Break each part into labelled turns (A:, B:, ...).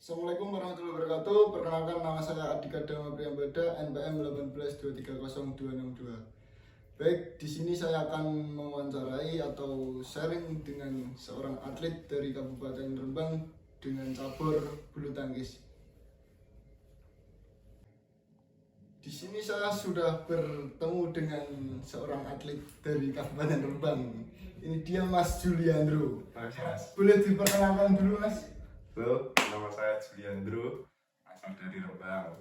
A: Assalamualaikum warahmatullahi wabarakatuh. Perkenalkan, nama saya Adika Dama Priyambada, NPM 182300262. Baik, di sini saya akan mewawancarai atau sharing dengan seorang atlet dari Kabupaten Rembang dengan cabur bulu tangkis. Di sini saya sudah bertemu dengan seorang atlet dari Kabupaten Rembang. Ini dia Mas Juliandro. Boleh diperkenalkan dulu, Mas?
B: Halo, nama saya Juliandro, asal dari Rembang.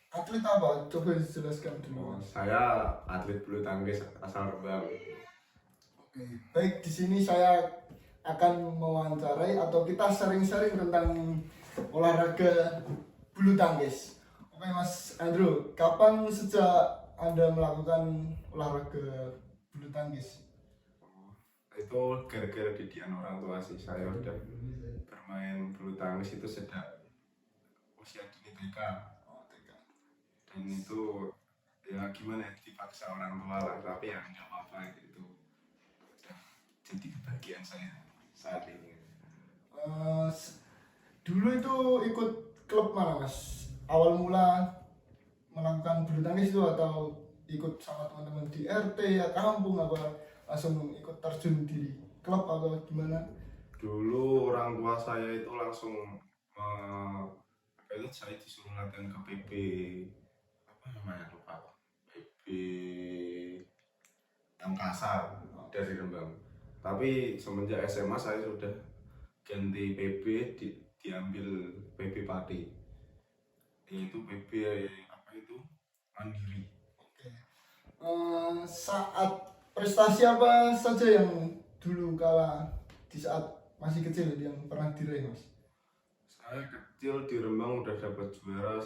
A: Atlet apa? Coba dijelaskan dulu.
B: Saya atlet bulu tangkis asal Rembang.
A: Oke, baik, di sini saya akan mewawancarai atau kita sharing-sharing tentang olahraga bulu tangkis. Oke, Mas Andrew, kapan sejak Anda melakukan olahraga bulu tangkis?
B: Itu gara-gara didikan orang tua sih. Saya udah bermain bulu tangkis itu sejak usia dini TK. Dan itu ya gimana ya, dipaksa orang tua lah, tapi ya nggak apa-apa gitu. Udah jadi kebahagiaan saya saat ini.
A: Dulu itu ikut klub mana, Mas? Awal mula melakukan bulu tangkis itu atau ikut sama teman-teman di RT ya kampung, apa langsung ikut terjun di klub atau gimana?
B: Dulu orang tua saya itu langsung itu saya disuruh latihan ke PB apa namanya lupa, PB Angkasa dari Rembang. Tapi semenjak SMA saya sudah ganti PB, diambil PB Pati, yaitu PB apa itu mandiri.
A: Oke. Saat prestasi apa saja yang dulu kala di saat masih kecil yang pernah diraih, Mas?
B: Saya kecil di Rembang udah dapat juara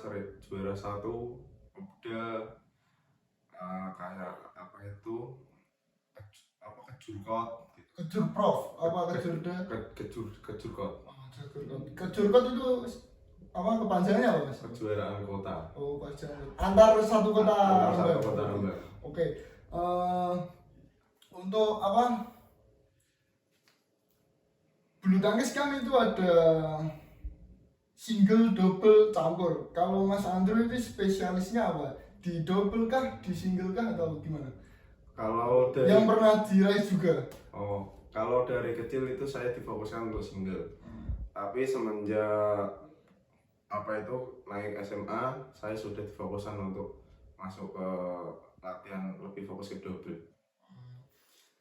B: satu, udah kayak apa itu kejurkot,
A: Kejur prof apa kejurda?
B: kejurkot,
A: Kejurkot itu apa kepanjangannya apa, Mas?
B: kejuaraan kota.
A: Oh, kepanjangan antar satu kota.
B: Antar satu
A: Rembang.
B: kota Rembang.
A: Oke. Untuk apa? Bulu tangkis kan itu ada single, double, campur. Kalau Mas Andrew itu spesialisnya apa? Di double kah, di single kah, atau gimana?
B: Kalau dari
A: Yang pernah diraih juga.
B: kalau dari kecil itu saya difokuskan untuk single. Tapi semenjak apa itu naik SMA, saya sudah difokuskan untuk masuk ke latihan lebih fokus ke double.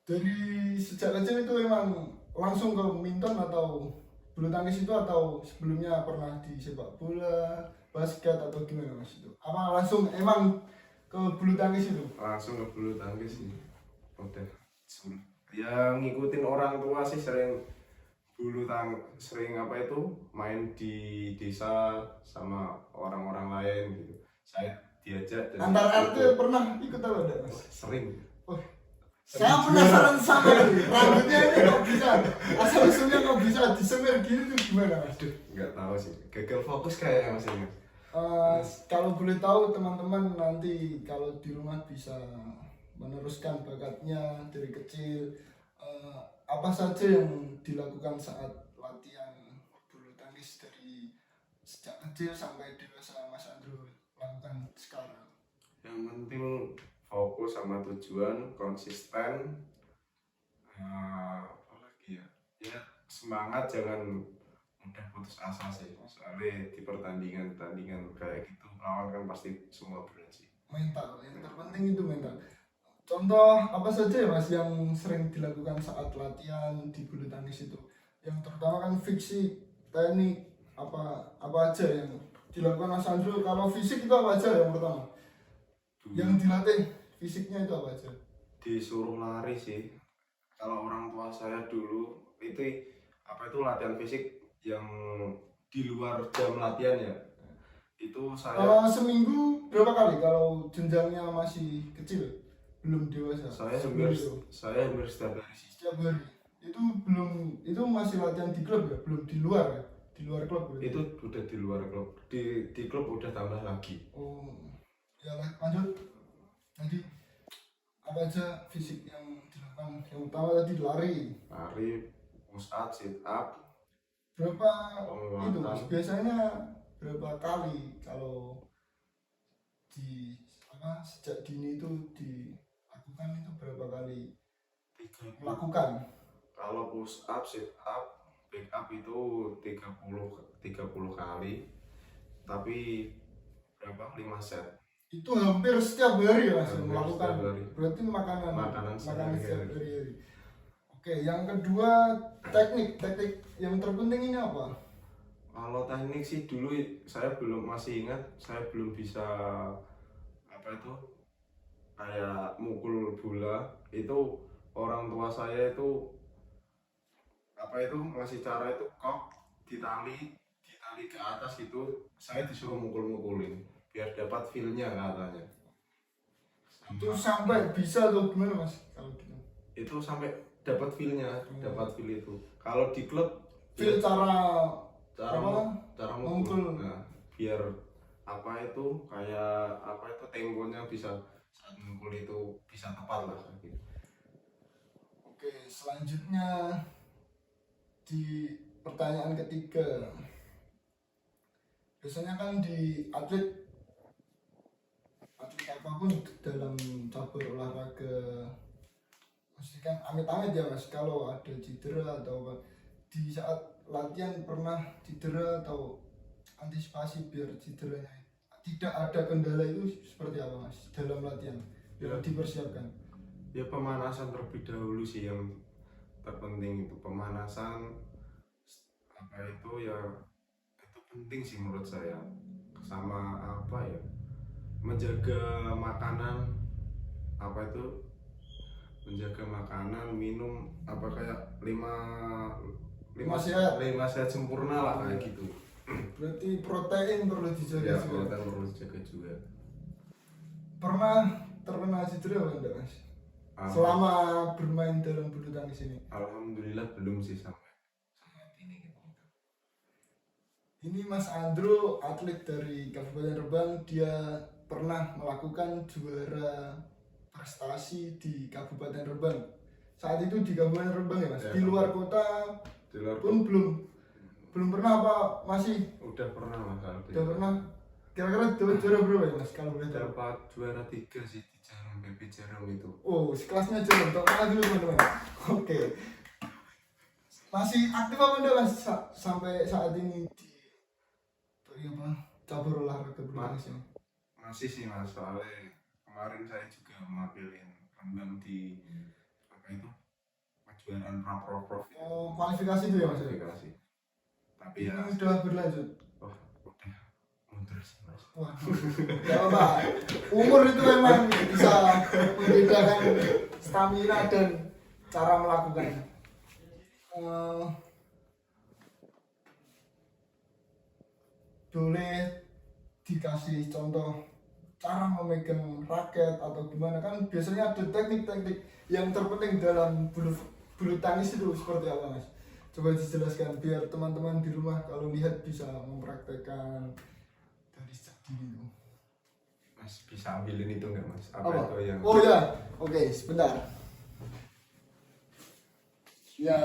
A: Dari sejak kecil itu emang langsung ke minton atau bulu tangkis itu, atau sebelumnya pernah di sepak bola, basket atau gimana, Mas? Itu apa langsung emang ke bulu tangkis itu?
B: Langsung ke bulu tangkis sih. Udah ya ngikutin orang tua sih, sering apa itu main di desa sama orang-orang lain gitu. Saya diajak dan
A: Antar RT pernah ikut apa enggak, Mas?
B: sering.
A: Saya penasaran sama ini. Rambutnya ini kok bisa, asal usulnya kok bisa disemir gini tuh gimana, Mas?
B: Nggak tahu sih, gagal fokus kayaknya Mas ini.
A: Kalau boleh tahu teman-teman nanti kalau di rumah bisa meneruskan bakatnya dari kecil, apa saja yang dilakukan saat latihan bulu tangkis dari sejak kecil sampai dewasa, Mas Andrew lakukan sekarang?
B: Yang penting fokus sama tujuan, konsisten, apa lagi ya? Ya semangat, jangan mudah putus asa sih. Soalnya di pertandingan kayak gitu lawan kan pasti semua berat sih.
A: Mental yang terpenting itu mental. Contoh apa saja ya, Mas, yang sering dilakukan saat latihan di bulu tangkis itu? Yang terutama kan fisik, teknik, apa aja yang dilakukan Mas Andrew? Kalau fisik itu apa aja yang pertama? Yang dilatih fisiknya itu apa aja?
B: Disuruh lari sih. Kalau orang tua saya dulu itu apa itu latihan fisik yang di luar jam latihan ya. Itu saya
A: Seminggu berapa kali kalau jenjangnya masih kecil, belum dewasa?
B: saya hampir setiap hari sih.
A: Setiap hari. Itu masih latihan di klub ya, belum di luar ya? Di luar klub berarti?
B: Itu udah di luar klub. Di klub udah tambah lagi.
A: Oh, ya lanjut. Nanti apa aja fisik yang dilakukan? Yang utama tadi lari.
B: Lari, push up, sit up.
A: berapa
B: Penguatan.
A: itu Mas? Biasanya berapa kali kalau di sejak dini itu dilakukan itu berapa kali
B: 30.
A: melakukan?
B: Kalau push up, sit up, back up itu 30 kali. Tapi berapa? 5 set.
A: Itu hampir setiap hari ya Mas
B: Hampir
A: melakukan.
B: setiap hari.
A: Berarti makanan
B: Makanan
A: setiap
B: sehari-hari.
A: hari. Oke, yang kedua teknik yang terpenting ini apa?
B: Kalau teknik sih dulu saya masih ingat, saya belum bisa apa itu kayak mukul bola. Itu orang tua saya itu apa itu ngasih cara itu kok ditali ke atas itu, saya disuruh mukul-mukulin biar dapat feel-nya katanya.
A: Itu sampai bisa tuh gimana Mas kalau gitu?
B: Itu sampai dapat feel-nya, dapat feel itu. Kalau di klub
A: Feel cara
B: cara
A: mukul.
B: mukul. Nah, biar apa itu kayak apa itu temponya bisa saat mukul itu bisa tepat lah gitu.
A: Oke, selanjutnya di pertanyaan ketiga. Biasanya kan di atlet apapun dalam cabur olahraga, mesti kan amit-amit ya Mas, kalau ada cedera atau apa, di saat latihan pernah cedera atau antisipasi biar cederanya tidak ada kendala itu seperti apa Mas dalam latihan yang dipersiapkan?
B: Ya pemanasan terlebih dahulu sih yang terpenting, itu pemanasan apa itu ya itu penting sih menurut saya, sama apa ya menjaga makanan, apa itu menjaga makanan, minum apa kayak lima sehat sempurna lah kayak gitu.
A: Berarti protein perlu dijaga
B: Ya
A: juga.
B: protein perlu dijaga juga.
A: Pernah terkena cedera apa enggak Mas? Selama bermain dalam bulu tangkis ini?
B: Alhamdulillah belum sih sampai saat ini gitu.
A: Ini Mas Andro, atlet dari Kabupaten Rembang, dia pernah melakukan juara prestasi di Kabupaten Rembang. Saat itu di Kabupaten Rembang ya Mas.
B: Ya,
A: di luar kota
B: di luar
A: pun belum pernah apa masih?
B: udah pernah Mas Aldi.
A: Udah pernah. Kira-kira juara berapa ya Mas kalau boleh tahu?
B: Dapat juara 3 sih di Jarum, PP Jarum itu.
A: Oh, sekelasnya Jarum. Tak kenal dulu teman-teman. Oke. Masih aktif apa enggak Mas sampai saat ini di cabur olahraga bulu tangkis ini?
B: Masih sih Mas, soalnya kemarin saya juga mewakilin Rembang di apa itu kejuaraan Prof.
A: Oh, kualifikasi itu ya Mas?
B: Kualifikasi. Tapi
A: Ini
B: ya
A: udah berlanjut.
B: udah mundur sih Mas.
A: Wah, gak apa. Umur itu memang bisa membedakan stamina dan cara melakukannya. Boleh dikasih contoh cara memegang raket atau gimana, kan biasanya ada teknik-teknik yang terpenting dalam bulu tangkis itu seperti apa Mas? Coba dijelaskan biar teman-teman di rumah kalau lihat bisa mempraktekkan dari sejak dini itu.
B: Mas bisa ambilin itu enggak Mas? Apa itu yang
A: Oh ya, oke, sebentar. Ya,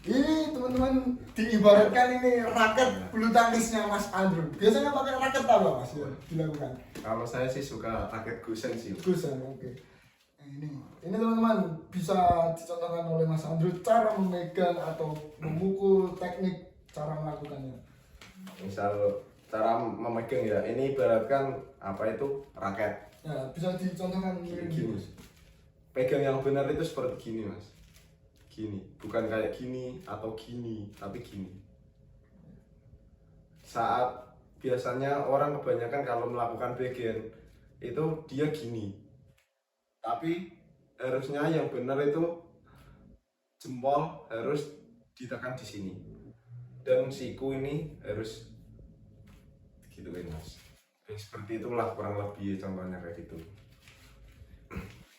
A: ini teman-teman diibaratkan ini raket bulu tangkisnya Mas Andrew. Biasanya pakai raket apa Mas ya dilakukan?
B: Kalau saya sih suka raket gusen sih.
A: Gusen, oke. Ini teman-teman bisa dicontohkan oleh Mas Andrew cara memegang atau memukul, teknik cara melakukannya.
B: Misal cara memegang ya, ini ibaratkan apa itu raket.
A: Ya, bisa dicontohkan
B: Gini. Pegang yang benar itu seperti gini Mas. Gini, bukan kayak gini atau gini, tapi gini. Saat biasanya orang kebanyakan kalau melakukan backhand itu dia gini. Tapi harusnya yang benar itu jempol harus ditekan di sini. Dan siku ini harus gitu kan Mas. Seperti itulah kurang lebih contohnya kayak gitu.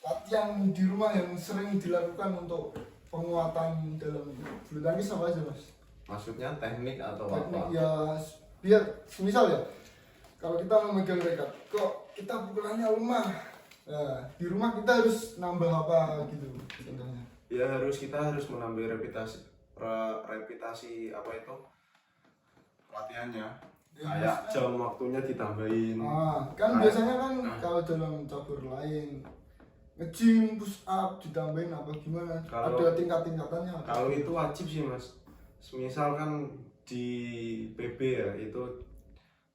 A: Latihan di rumah yang sering dilakukan untuk penguatan dalam bulu tangkis apa aja Mas?
B: Maksudnya teknik atau
A: Teknik
B: apa?
A: ya, biar semisal ya kalau kita memegang raket kok kita pukulannya lemah, nah, di rumah kita harus nambah apa gitu contohnya?
B: Ya kita harus menambah reputasi apa itu latihannya,
A: Ya,
B: kayak jam waktunya ditambahin.
A: kan
B: Kayak-
A: biasanya kan kalau dalam cabur lain nge-gym, push up ditambahin apa gimana?
B: Kalau-
A: Ada tingkat-tingkatannya.
B: Kalau itu wajib sih mas. Semisal kan di PB ya itu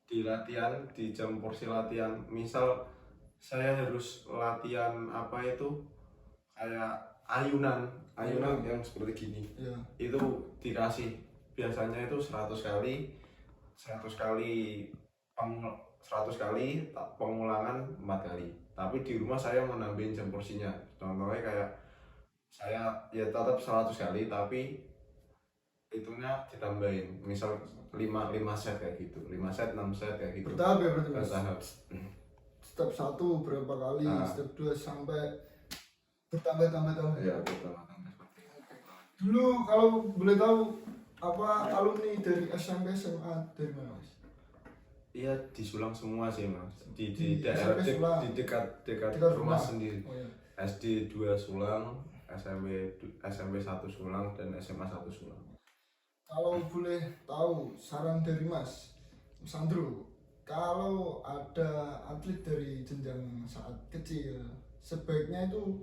B: di latihan di jam porsi latihan. Misal saya harus latihan apa itu kayak ayunan yang seperti gini.
A: Ya.
B: Itu dikasih biasanya itu 100 kali 100 kali pengulangan 4 kali. Tapi di rumah saya mau nambahin jam porsinya. Contohnya kayak saya ya tetap 100 kali tapi hitungnya ditambahin. Misal 5 set kayak gitu. 5 set, 6 set kayak gitu.
A: Bertahap ya berarti mas?
B: Bertahap.
A: Step 1 berapa kali, step 2 sampai bertambah.
B: Ya, bertahap seperti itu.
A: Dulu kalau boleh tahu apa alumni dari SMP SMA dari mana mas?
B: Iya di Sulang semua sih mas. Di
A: Di
B: daerah
A: SMP Sulang.
B: di dekat
A: Dekat
B: rumah
A: rumah.
B: sendiri.
A: Oh, ya.
B: SD 2 Sulang, SMP 1 Sulang dan SMA 1 Sulang.
A: Kalau boleh tahu saran dari Mas Andrew, kalau ada atlet dari jenjang saat kecil, sebaiknya itu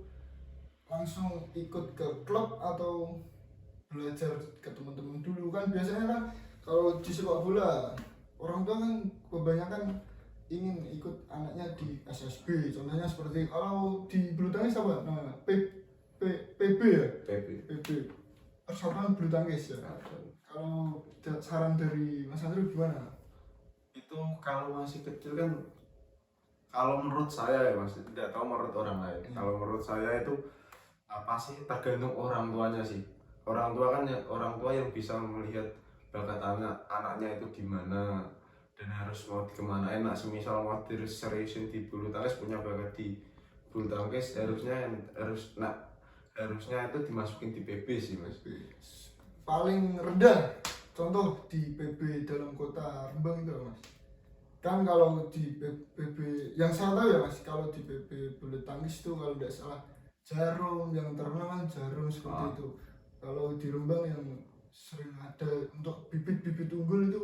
A: langsung ikut ke klub atau belajar ke teman-teman dulu? Kan biasanya kan kalau di sepak bola orang tua kan kebanyakan ingin ikut anaknya di SSB, contohnya seperti kalau di bulu tangkis apa namanya? PB ya? PB, Persatuan Bulu Tangkis ya. Kalau saran dari Mas Andrew gimana?
B: Itu kalau masih kecil kan, kalau menurut saya ya mas, tidak tahu menurut orang lain. Kalau menurut saya itu apa sih, tergantung orang tuanya sih. Orang tua kan orang tua yang bisa melihat bakat anaknya itu di mana dan harus mau kemana enak. Semisal mau diseriusin di bulu tangkis, punya bakat di bulu tangkis, harusnya itu dimasukin di PB sih mas.
A: Paling rendah contoh di PB dalam kota Rembang itu mas. Kan kalau di PB yang saya tahu ya mas, kalau di PB bulu tangkis itu kalau tidak salah Jarum, yang terkenal kan Jarum seperti itu. Kalau di Rembang yang sering ada untuk bibit-bibit unggul itu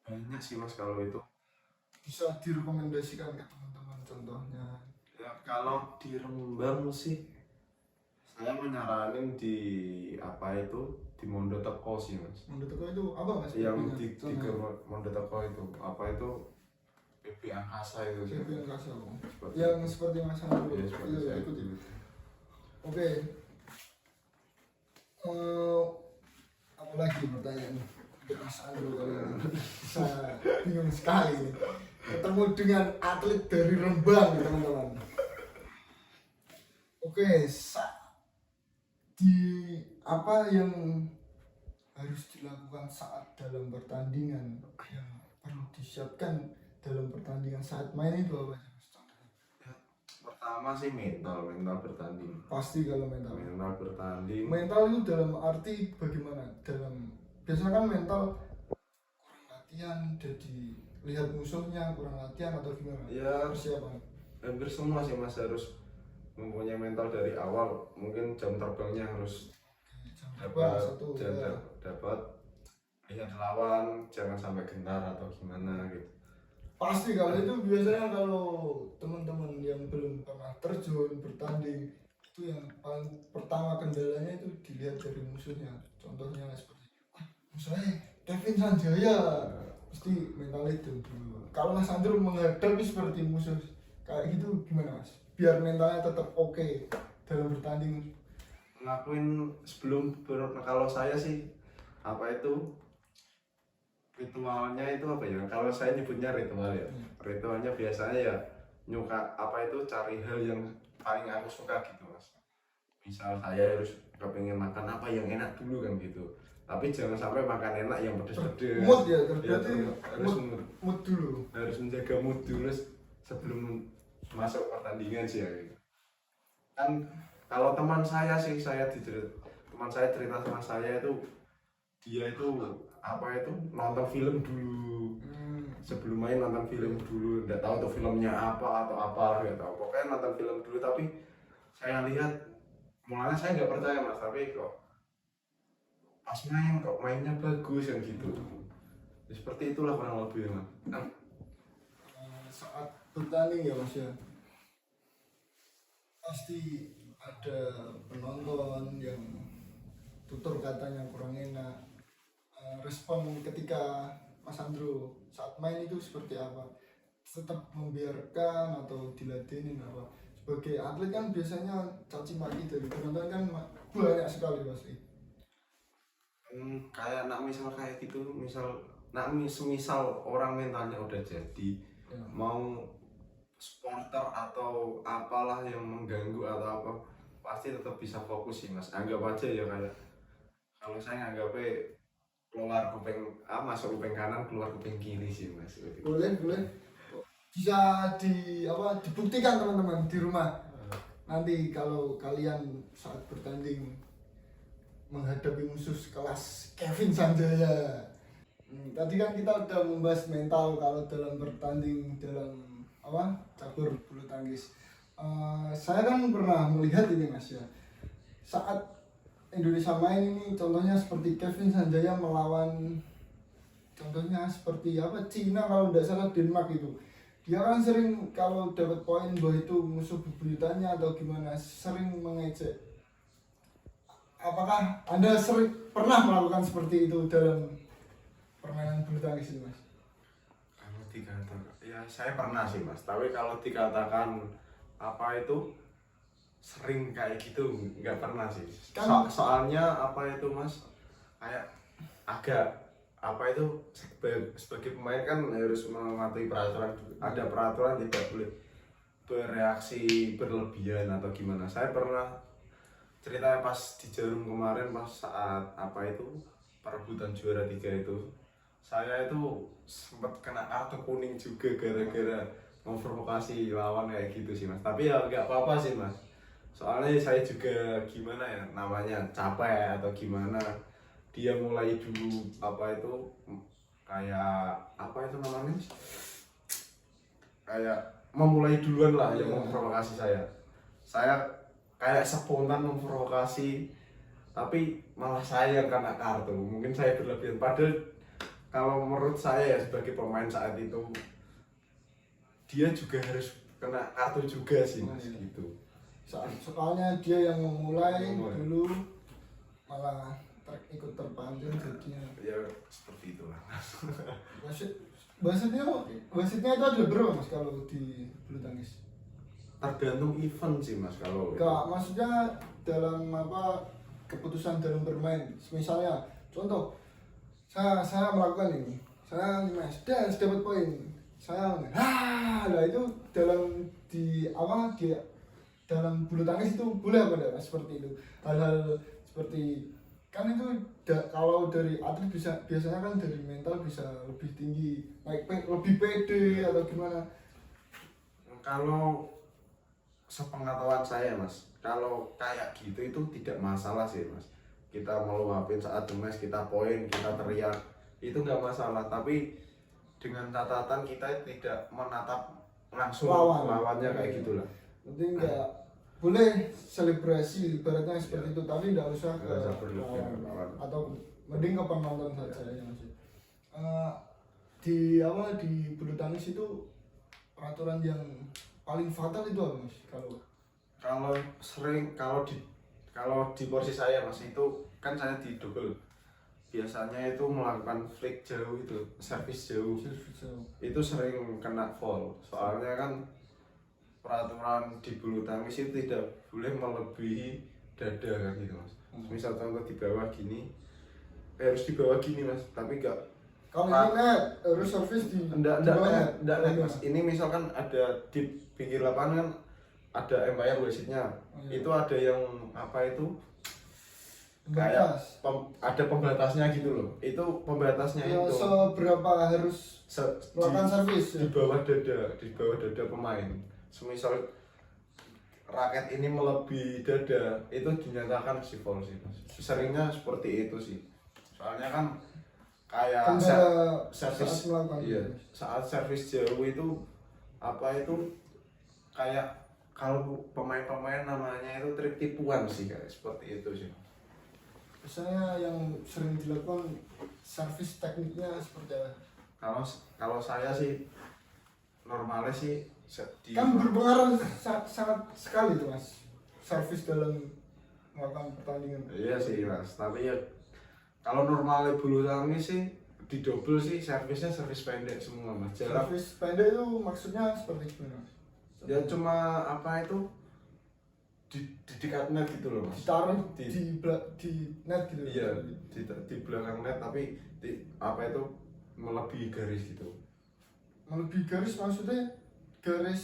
B: Banyak sih mas kalau itu.
A: bisa direkomendasikan ke teman-teman contohnya.
B: Ya kalau di Rembang sih saya menyaranin di apa itu di Mondoteko sih mas.
A: Mondoteko itu apa mas?
B: Yang di Mondoteko itu apa itu PB Angkasa itu sih.
A: PB Angkasa.
B: Seperti
A: Yang seperti Mas Andrew.
B: Iya, seperti
A: Iya,
B: saya
A: ikut.
B: itu.
A: Oke. Apalagi pertanyaan untuk Mas Andrew kali ini? Saya bingung sekali ketemu dengan atlet dari Rembang teman-teman. Oke, di apa yang harus dilakukan saat dalam pertandingan yang perlu disiapkan dalam pertandingan saat main itu apa sih Mas?
B: Ya, pertama sih mental bertanding.
A: Pasti kalau mental.
B: Mental bertanding.
A: Mental itu dalam arti bagaimana? Biasanya kan mental kurang latihan, jadi lihat musuhnya kurang latihan atau gimana?
B: Ya
A: Persiapan.
B: hampir semua sih mas harus mempunyai mental dari awal. Mungkin jam terbangnya harus dapat lihat lawan, jangan sampai gentar atau gimana gitu.
A: Pasti kalau itu biasanya kalau teman-teman yang belum pernah terjun bertanding itu yang paling pertama kendalanya itu dilihat dari musuhnya. Contohnya seperti musuhnya Kevin Sanjaya, pasti mental itu dulu. Kalau Mas Andrew menghadapi seperti musuh kayak gitu gimana mas? Biar mentalnya tetap oke dalam bertanding.
B: Ngelakuin kalau saya sih apa itu ritualnya itu apa ya, kalau saya nyebutnya ritual ya, ritualnya biasanya ya cari hal yang paling aku suka gitu mas. Misal saya harus kepingin makan apa yang enak dulu kan gitu, tapi jangan sampai makan enak yang pedes-pedes.
A: Mood ya, berarti
B: harus
A: mood dulu.
B: Harus menjaga mood dulu sebelum masuk pertandingan sih ya gitu. Kan kalau teman saya cerita teman saya itu dia itu apa itu nonton film dulu. Sebelum main nonton film dulu, nggak tahu tuh filmnya apa atau apa, nggak tahu, pokoknya nonton film dulu. Tapi saya lihat mulanya saya nggak percaya mas, tapi kok pas main kok mainnya bagus kan gitu. Ya, seperti itulah kurang lebih mas.
A: Saat bertanding ya mas ya, pasti ada penonton yang tutur katanya kurang enak. Respon ketika Mas Andro saat main itu seperti apa? Tetap membiarkan atau diladenin apa? Sebagai atlet kan biasanya caci maki dari penonton kan banyak sekali pasti.
B: Kayak nak misal kayak gitu, semisal orang mentalnya udah jadi
A: Ya.
B: mau supporter atau apalah yang mengganggu atau apa, pasti tetap bisa fokus sih mas. Anggap aja ya kayak kalau saya anggapnya keluar kuping masuk kuping kanan keluar kuping kiri sih mas.
A: Boleh, boleh. Bisa dibuktikan teman-teman di rumah. Nanti kalau kalian saat bertanding menghadapi musuh kelas Kevin Sanjaya. Tadi kan kita udah membahas mental kalau dalam bertanding dalam cabur bulu tangkis. Saya kan pernah melihat ini mas ya, saat Indonesia main ini contohnya seperti Kevin Sanjaya melawan contohnya seperti Cina kalau tidak salah Denmark itu, dia kan sering kalau dapat poin bahwa itu musuh bebuyutannya atau gimana sering mengejek. Apakah Anda pernah melakukan seperti itu dalam permainan bulu tangkis ini mas?
B: Kalau dikatakan ya saya pernah sih mas, tapi kalau dikatakan apa itu sering kayak gitu nggak pernah sih. Soalnya apa itu mas, kayak agak apa itu sebagai pemain kan harus mematuhi peraturan, ada peraturan tidak boleh bereaksi berlebihan atau gimana. Saya pernah ceritanya pas di Jarum kemarin pas saat apa itu perebutan juara 3 itu, saya itu sempat kena kartu kuning juga gara-gara memprovokasi lawan kayak gitu sih mas. Tapi ya nggak apa-apa sih mas, soalnya saya juga gimana ya namanya capek atau gimana, dia mulai dulu apa itu kayak apa itu namanya kayak memulai duluan lah yang memprovokasi saya kayak spontan memprovokasi, tapi malah saya yang kena kartu. Mungkin saya berlebihan, padahal kalau menurut saya ya sebagai pemain saat itu dia juga harus kena kartu juga sih mas gitu.
A: Soalnya dia yang memulai dulu malah ikut terpancing jadinya
B: ya seperti itulah.
A: Wasitnya itu ada berapa mas kalau di bulu tangkis?
B: Tergantung event sih mas kalau
A: Enggak, maksudnya dalam keputusan dalam bermain. Misalnya contoh saya melakukan ini, saya match dan dapat poin, saya lah itu dalam di dalam bulu tangkis itu boleh apa enggak seperti itu, hal-hal seperti kan itu kalau dari atlet biasanya kan dari mental bisa lebih tinggi, lebih pede atau gimana.
B: Kalau sepengetahuan saya mas, kalau kayak gitu itu tidak masalah sih mas. Kita meluapin saat mes, kita poin, kita teriak, itu nggak masalah. Tapi dengan catatan kita tidak menatap langsung lawannya kayak gitulah.
A: Penting nggak boleh selebrasi ibaratnya seperti itu, tapi nggak usah ke lawan atau mending ke penonton saja ya mas. Di bulu tangkis itu peraturan yang paling fatal itu apa mas?
B: Kalau di porsi saya mas, itu kan saya di double, biasanya itu melakukan flick jauh, itu servis jauh, itu sering kena foul. Soalnya kan peraturan di bulu tangkis itu tidak boleh melebihi dada kan gitu mas. Misal contoh di bawah gini, harus di bawah gini mas, tapi enggak.
A: Kalau ini net harus servis di
B: enggak mas. Ini misalkan ada di pinggir lapangan kan ada umpire wasitnya, itu ada yang apa itu kayak ada pembatasnya gitu loh. Itu pembatasnya itu
A: seberapa harus melakukan servis
B: di bawah dada pemain. Semisal raket ini melebihi dada, itu dinyatakan si foul sih mas. Seringnya seperti itu sih. Soalnya kan kayak servis saat servis jauh itu apa itu kayak kalau pemain-pemain namanya itu trik tipuan sih, kayak seperti itu sih.
A: biasanya yang sering dilakukan servis tekniknya seperti apa?
B: Kalau saya sih normalnya sih
A: Kan berpengaruh sangat sekali tuh mas, servis dalam melakukan pertandingan.
B: Iya sih mas, tapi ya kalau normalnya bulu tangkis sih didobel sih, servisnya servis pendek semua mas. Jarak
A: Servis pendek itu maksudnya seperti gimana?
B: ya cuma apa itu di dekat net gitu loh mas.
A: Ditaruh
B: Di-
A: di net gitu.
B: Iya di belakang net, tapi apa itu melebihi garis gitu.
A: Melebihi garis maksudnya garis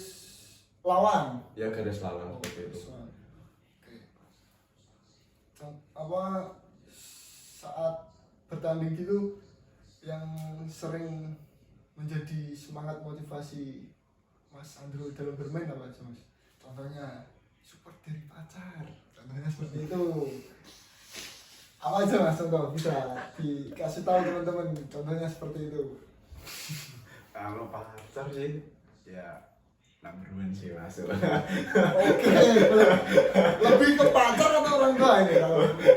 A: lawan.
B: Ya garis lawan seperti itu.
A: Oke. Apa saat bertanding gitu yang sering menjadi semangat motivasi Mas Andrew dalam bermain apa aja mas? Contohnya support dari pacar, contohnya seperti itu. Apa aja mas contoh, bisa dikasih tahu teman-teman contohnya seperti itu.
B: Kalau pacar sih ya number one sih mas.
A: Oke, lebih ke pacar atau orang tua ini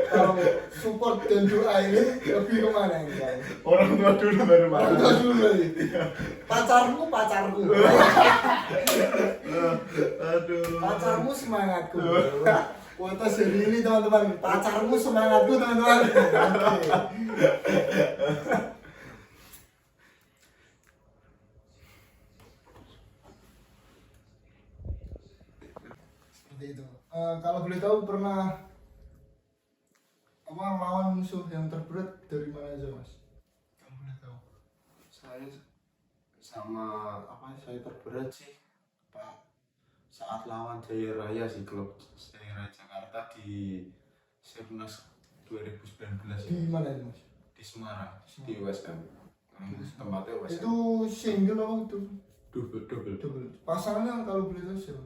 A: kalau support dan doa ini lebih kemana ini kan?
B: Orang tua dulu baru
A: Orang tua dulu kali. Pacarmu.
B: Aduh.
A: Pacarmu semangatku. Kuota seri ini teman-teman, pacarmu semangatku teman-teman. Oke. Seperti itu. Kalau boleh tahu pernah apa lawan musuh yang terberat dari mana aja mas? Kalau boleh tahu.
B: Saya sama saya terberat sih Pak saat lawan Jaya Raya sih, klub Jaya Raya Jakarta di Sirnas 2019
A: Di mana itu mas?
B: di Semarang di USM. Tempatnya USM.
A: Itu single apa itu?
B: double.
A: Double. Pasangannya kalau boleh tahu siapa?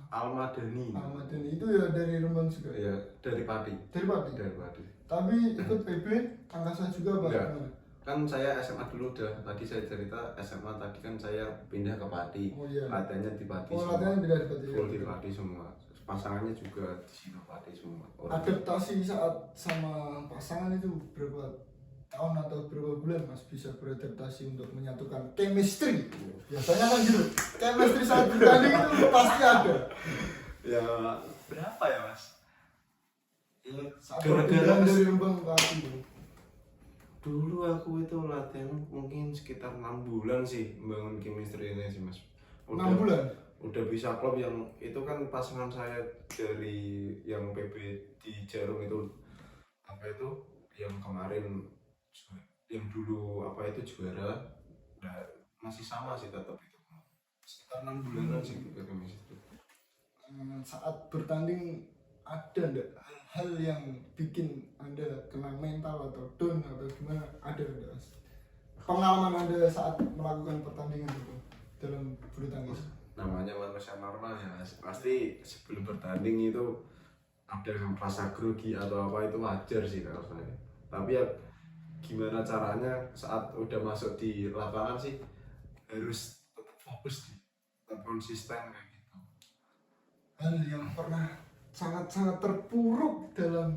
B: Almadani.
A: Ahmad Dhani itu ya dari Rembang juga.
B: Ya dari Pati.
A: Dari Pati.
B: Dari Pati.
A: Tapi ikut PB angkasa juga apa?
B: Enggak.
A: Gimana?
B: Kan saya SMA dulu udah, tadi saya cerita SMA tadi kan saya pindah ke Pati.
A: Oh iya.
B: Latihannya di Pati
A: Oh
B: semua.
A: latihannya beda di Pati.
B: Full di Pati semua. Pasangannya juga di sini Pati semua.
A: Adaptasi saat sama pasangan itu berapa tahun atau berapa bulan mas bisa beradaptasi untuk menyatukan chemistry? Biasanya kan gitu. Chemistry saat bertanding itu pasti ada.
B: Ya berapa ya mas? Ya,
A: Saat
B: gara-gara
A: perpindahan dari Rembang ke Pati itu.
B: dulu aku itu latihan mungkin sekitar 6 bulan sih membangun chemistry ini sih mas.
A: 6 bulan?
B: Udah bisa klub yang itu kan pasangan saya dari yang PB di Jarum itu apa itu yang kemarin yang dulu apa itu juara, nah, masih sama sih tetap itu sekitar 6 bulanan sih kita chemistry.
A: Saat bertanding ada enggak hal yang bikin anda kena mental atau down atau gimana, ada enggak mas? Pengalaman anda saat melakukan pertandingan itu dalam bulu tangkis?
B: Namanya manusia normal ya mas, pasti sebelum bertanding itu ada rasa grogi atau apa itu wajar sih kalau saya. Tapi ya gimana caranya saat udah masuk di lapangan sih harus tetap fokus, tetap konsisten kayak gitu.
A: Hal yang pernah sangat-sangat terpuruk dalam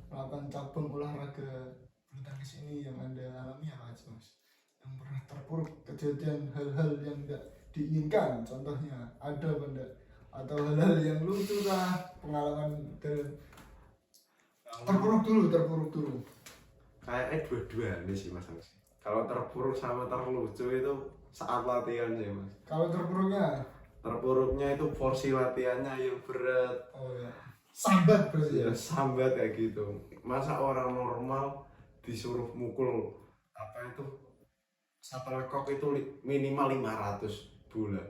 A: melakukan cabang olahraga bulu tangkis ini yang anda alami apa aja mas? Yang pernah terpuruk, kejadian hal-hal yang enggak diinginkan, contohnya ada apa enggak? Atau hal-hal yang lucu lah, pengalaman dalam terpuruk dulu.
B: Kayaknya dua-duanya sih mas. Kalau terpuruk sama terlucu itu saat latihan sih mas.
A: Kalau
B: Terpuruknya itu porsi latihannya yang berat.
A: oh ya, sambat berarti
B: Ya
A: ya.
B: sambat kayak gitu. Masa orang normal disuruh mukul apa itu shuttlecock itu minimal 500 bola.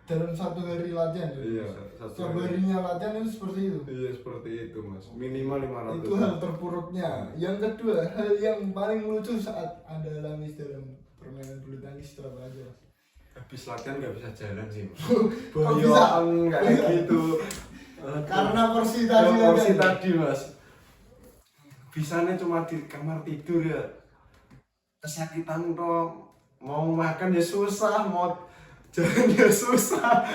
A: Dalam satu hari latihan ya?
B: Iya,
A: Setiap harinya latihan itu seperti itu.
B: Iya seperti itu mas, minimal 500.
A: Itu hal terpuruknya. Yang kedua, hal yang paling lucu saat anda alami dalam permainan bulu tangkis itu apa aja?
B: Habis latihan nggak bisa jalan sih mas.
A: Kok bisa?
B: Boyoan kayak gitu.
A: Karena porsi tadi
B: porsi
A: latihan.
B: tadi mas. Bisanya cuma di kamar tidur ya. Kesakitan toh, mau makan ya susah, mau jalan ya susah.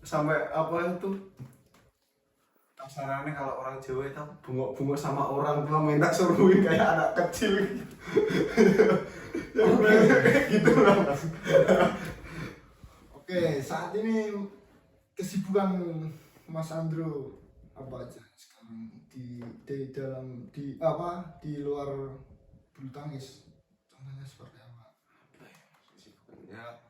B: Sampai apa itu? kasarannya kalau orang Jawa itu bungok-bungok sama orang tua minta suruhin kayak anak kecil gitu. Kayak gitu lah Mas.
A: Oke, saat ini kesibukan Mas Andrew apa aja sekarang di dalam di luar bulu tangkis? Contohnya seperti apa?
B: Ya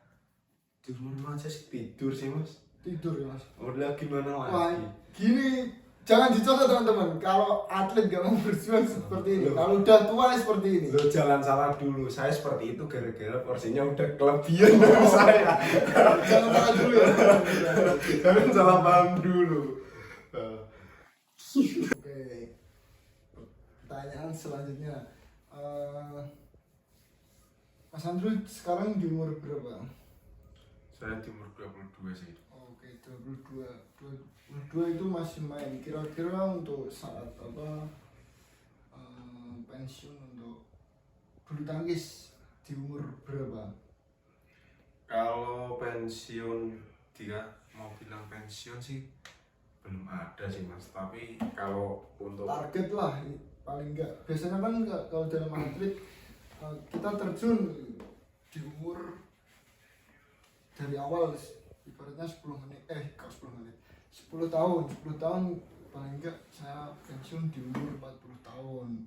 B: di rumah aja sih tidur sih Mas.
A: Tidur ya Mas.
B: Udah gimana
A: Wah,
B: lagi?
A: gini jangan dicontoh teman-teman. Kalau atlet gak mau berjuang seperti ini, kalau udah tua seperti ini.
B: Lo jangan salah dulu, saya seperti itu gara-gara porsinya udah kelebihan dari saya.
A: Jangan salah dulu ya.
B: Jangan salah paham dulu.
A: Oke, pertanyaan selanjutnya. Mas Andrew sekarang di umur berapa?
B: Saya di umur 22 sih.
A: Oke, 22 itu masih main. Kira-kira untuk saat apa pensiun untuk bulu tangkis di umur berapa?
B: Kalau pensiun, dia mau bilang pensiun sih belum ada sih Mas. Tapi kalau untuk
A: Target lah paling enggak. Biasanya kan enggak, kalau dalam atlet kita terjun di umur dari awal ibaratnya 10 menit kok 10 menit 10 tahun paling enggak saya pensiun di umur 40 tahun.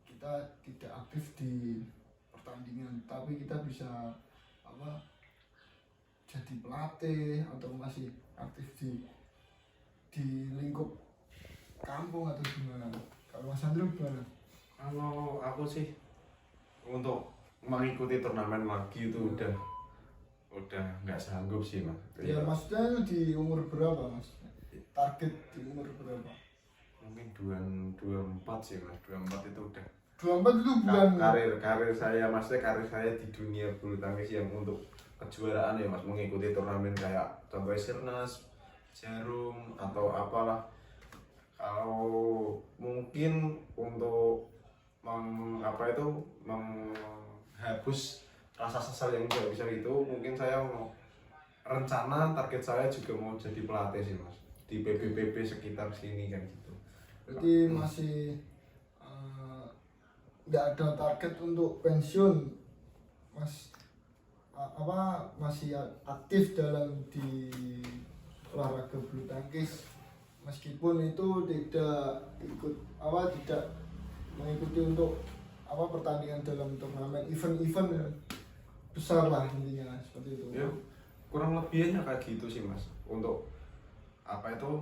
A: Kita tidak aktif di pertandingan tapi kita bisa apa jadi pelatih atau masih aktif di lingkup kampung atau gimana? Kalau Mas Andrew gimana?
B: kalau aku sih untuk mengikuti turnamen lagi itu udah nggak sanggup sih Mas.
A: Ya maksudnya itu di umur berapa Mas? Target di umur berapa?
B: Mungkin 24 sih Mas. 24 itu udah
A: 24 itu bukan
B: karir saya, maksudnya karir saya di dunia bulu tangkis yang untuk kejuaraan ya Mas, mengikuti turnamen kayak contohnya Sirnas, Jarum atau apalah. Kalau mungkin untuk menghapus rasa sesal yang tidak bisa itu, mungkin saya mau rencana target saya juga mau jadi pelatih sih Mas di PBPB sekitar sini kan gitu.
A: berarti masih nggak ada target untuk pensiun Mas masih aktif dalam di olahraga bulu tangkis meskipun itu tidak tidak mengikuti untuk pertandingan dalam turnamen event-event besar lah intinya seperti itu.
B: Ya kurang lebihnya kayak gitu sih Mas, untuk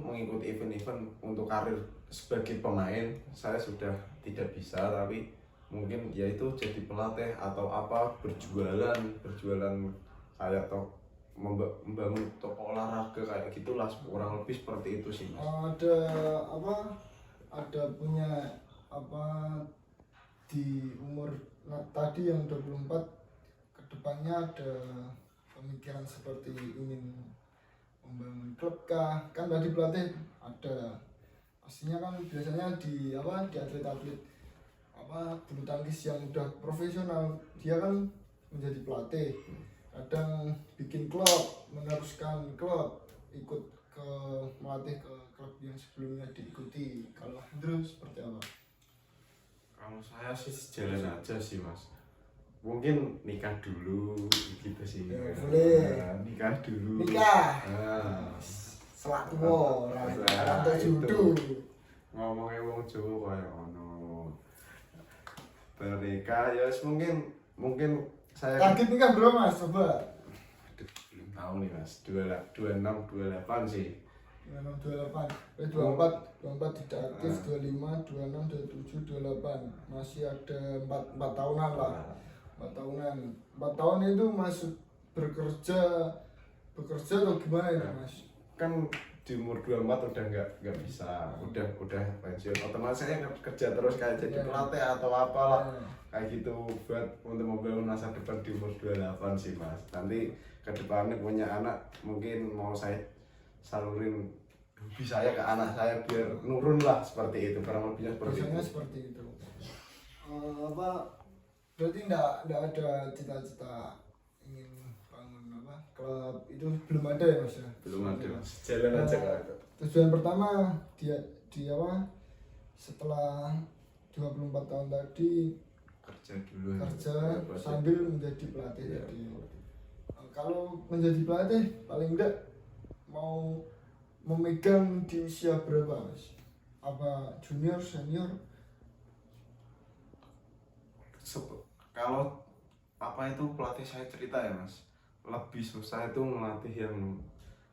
B: mengikuti event-event. Untuk karir sebagai pemain saya sudah tidak bisa, tapi mungkin yaitu jadi pelatih atau berjualan kayak atau membangun toko olahraga kayak gitulah, kurang lebih seperti itu sih Mas.
A: Ada punya di umur tadi yang 24 kedepannya ada pemikiran seperti ingin membangun klub kah? Kan tadi pelatih ada pastinya kan biasanya di atlet-atlet bulu tangkis yang udah profesional dia kan menjadi pelatih, kadang bikin klub, meneruskan klub, ikut ke melatih ke klub yang sebelumnya diikuti. Kalau Andrew seperti apa?
B: Kalau saya sih jalan aja sih Mas, mungkin nikah dulu gitu sih.
A: Ya, boleh.
B: Nikah dulu.
A: Nikah. Selak tua,
B: Nah,
A: rantau judu.
B: Ngomongnya wong Jawa kayak ono. Bernikah ya mungkin saya
A: Target nikah berapa Mas? Coba.
B: belum tahu nih Mas, 26 28 sih.
A: 26, 28, 24 tidak aktif, 25, 26, 27, 28 masih ada 4 tahunan lah. 4 tahunan. 4 tahun itu masuk bekerja atau gimana itu Mas?
B: Kan di umur 24 udah nggak bisa, udah pensiun, otomatis saya kerja terus kayak jadi pelatih atau apalah kayak gitu buat untuk membangun masa depan di umur 28 sih Mas. Nanti kedepannya punya anak mungkin mau saya salurin hobi saya ke anak saya biar nurun lah, seperti itu, kurang lebihnya seperti
A: Biasanya
B: itu.
A: seperti itu. Berarti enggak ada cita-cita ingin bangun klub itu belum ada ya Mas ya.
B: Belum ada Mas. Jalan aja Kak.
A: Tujuan pertama dia setelah 24 tahun tadi
B: Kerja dulu.
A: kerja
B: Pelatih.
A: sambil menjadi pelatih.
B: Iya.
A: Jadi kalau menjadi pelatih paling enggak mau memegang di usia berapa Mas? Apa junior, senior?
B: Kalau apa itu pelatih saya cerita ya Mas, lebih susah itu melatih yang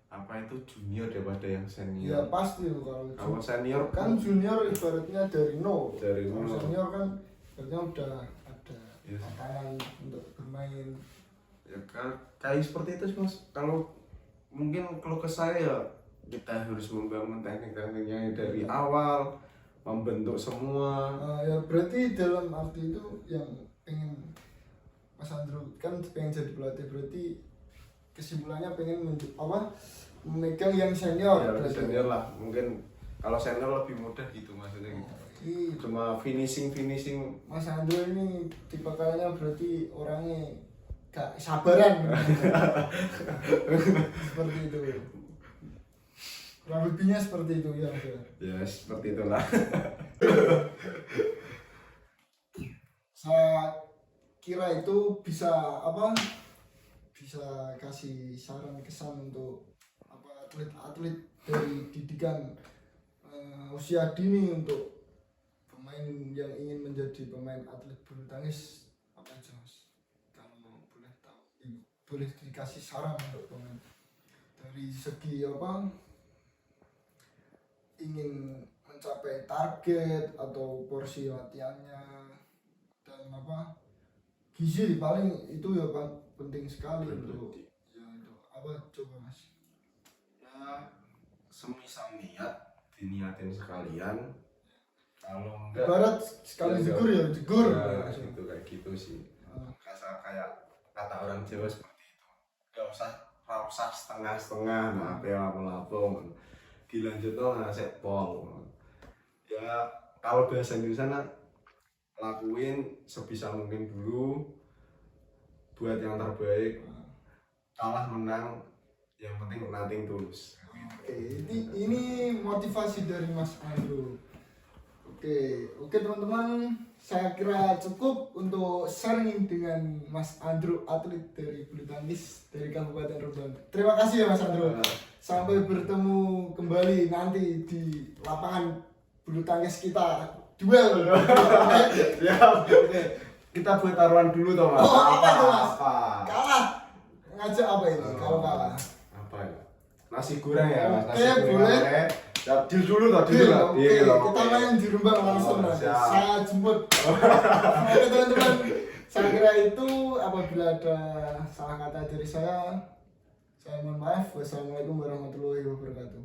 B: apa itu junior daripada yang
A: Ya
B: senior.
A: pasti tuh kalau
B: Senior
A: kan junior ibaratnya dari nol.
B: Dari
A: Kalau
B: nol.
A: senior kan ibaratnya udah ada
B: Yes.
A: tatanan untuk bermain.
B: ya kayak seperti itu sih Mas. Kalau mungkin kalau ke saya ya kita harus membangun teknik-tekniknya dari awal, membentuk semua.
A: Ya berarti dalam arti itu yang pengen Mas Andrew kan pengen jadi pelatih, berarti kesimpulannya pengen memegang yang senior.
B: Ya
A: berarti.
B: senior lah, mungkin kalau senior lebih mudah gitu maksudnya gitu.
A: Ini
B: Cuma finishing
A: Mas Andrew ini tipe kayaknya berarti orangnya gak sabaran. Seperti itu. Kurang lebihnya seperti itu ya. Mas.
B: ya seperti itulah.
A: Saya kira itu bisa kasih saran kesan untuk atlet-atlet dari didikan usia dini untuk pemain yang ingin menjadi pemain atlet bulu tangkis apa aja Mas? Kalau boleh tahu, boleh dikasih saran untuk pemain dari segi ingin mencapai target atau porsi latihannya dan gizi paling itu ya penting sekali untuk ya itu coba Mas.
B: Ya semisal diniatin sekalian, kalau enggak
A: Ibarat sekali jegur ya jegur.
B: ya, itu kayak gitu sih. Kasar kayak kata orang Jawa seperti itu. Gak usah setengah-setengah, nah lapo-lapo dilanjut tuh ngasih pol. Ya kalau bahasa Indonesia lakuin sebisa mungkin dulu buat yang terbaik, kalah menang yang penting nothing tulus.
A: Oke, ini motivasi dari Mas Andrew. Oke teman-teman, saya kira cukup untuk sharing dengan Mas Andrew, atlet dari bulu tangkis dari Kabupaten Rembang. Terima kasih ya Mas Andrew. Sampai bertemu kembali nanti di lapangan bulu tangkis kita duel.
B: Ya, kita buat taruhan dulu toh Mas.
A: Apa tuh Mas?
B: Apa?
A: Kalah ngajak apa ini kalau kalah?
B: Apa ya? Nasi goreng ya Mas.
A: Oke, boleh.
B: Ya, deal dulu toh, deal lah.
A: Oke, kita main di Rembang langsung nanti.
B: siap.
A: Saya jemput. Oke teman-teman, saya kira itu apabila ada salah kata dari saya mohon maaf. Wassalamualaikum warahmatullahi wabarakatuh.